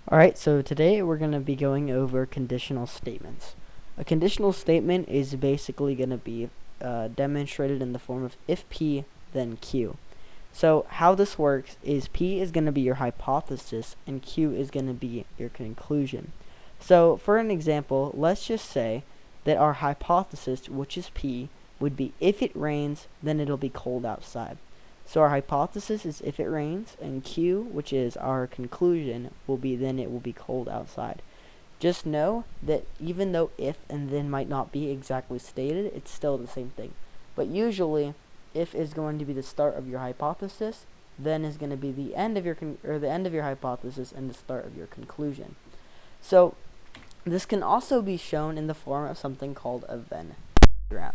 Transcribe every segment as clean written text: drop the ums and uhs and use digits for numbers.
Alright, so today we're going to be going over conditional statements. A conditional statement is basically going to be demonstrated in the form of if P, then Q. So how this works is P is going to be your hypothesis and Q is going to be your conclusion. So for an example, let's just say that our hypothesis, which is P, would be if it rains, then it'll be cold outside. So our hypothesis is if it rains, and Q, which is our conclusion, will be then it will be cold outside. Just know that even though if and then might not be exactly stated, it's still the same thing. But usually, if is going to be the start of your hypothesis, then is going to be the end of your the end of your hypothesis and the start of your conclusion. So this can also be shown in the form of something called a Venn diagram.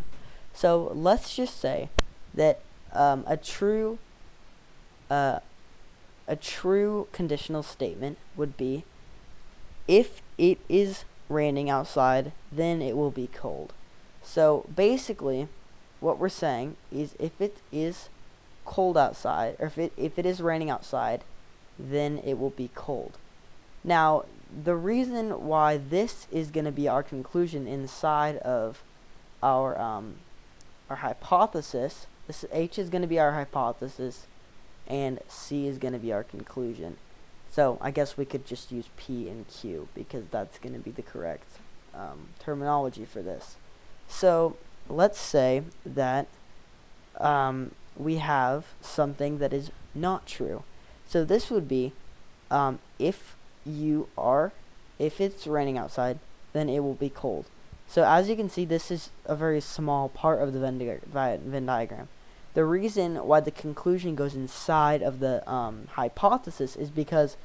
So let's just say that a true conditional statement would be if it is raining outside, then it will be cold. So basically what we're saying is if it is cold outside, or if it is raining outside, then it will be cold. Now the reason why this is going to be our conclusion inside of our hypothesis, this H is going to be our hypothesis, and C is going to be our conclusion. So I guess we could just use P and Q because that's going to be the correct terminology for this. So let's say that we have something that is not true. So this would be if it's raining outside, then it will be cold. So as you can see, this is a very small part of the Venn diagram. The reason why the conclusion goes inside of the hypothesis is because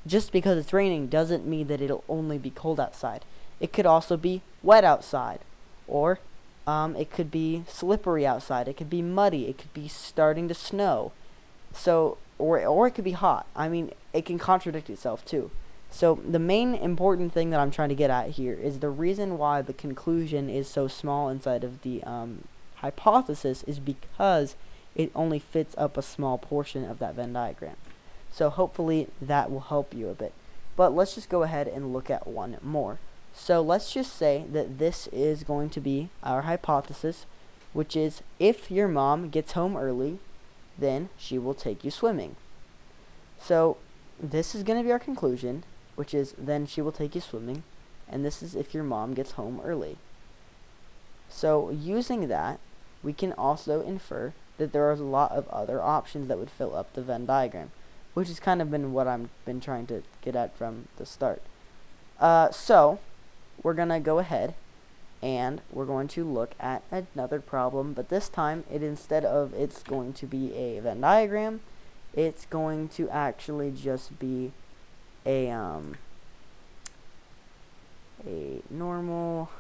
just because it's raining doesn't mean that it'll only be cold outside. It could also be wet outside, or it could be slippery outside. It could be muddy. It could be starting to snow. So or it could be hot. I mean, it can contradict itself too. So the main important thing that I'm trying to get at here is the reason why the conclusion is so small inside of the hypothesis is because it only fits up a small portion of that Venn diagram. So hopefully that will help you a bit. But let's just go ahead and look at one more. So let's just say that this is going to be our hypothesis, which is if your mom gets home early, then she will take you swimming. So this is going to be our conclusion, which is then she will take you swimming, and this is if your mom gets home early. So using that, we can also infer that there are a lot of other options that would fill up the Venn diagram, which has kind of been what I've been trying to get at from the start. So we're going to go ahead and we're going to look at another problem, but this time instead of it's going to be a Venn diagram, it's going to actually just be a normal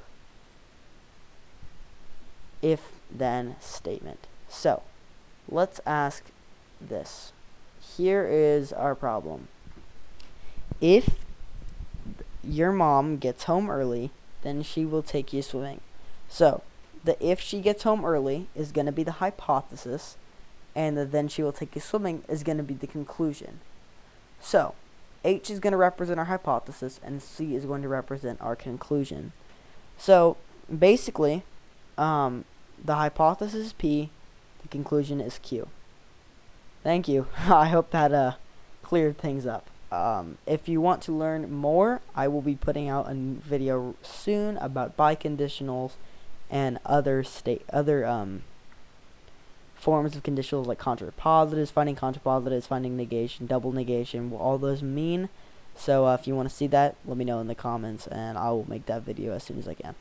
if-then statement. So let's ask this. Here is our problem. If your mom gets home early, then she will take you swimming. So the if she gets home early is going to be the hypothesis, and the then she will take you swimming is going to be the conclusion. So H is going to represent our hypothesis, and C is going to represent our conclusion. So basically, the hypothesis is P, the conclusion is Q. Thank you. I hope that cleared things up. If you want to learn more, I will be putting out a video soon about biconditionals and other forms of conditionals like contrapositives, finding negation, double negation, what all those mean. So if you want to see that, let me know in the comments and I will make that video as soon as I can.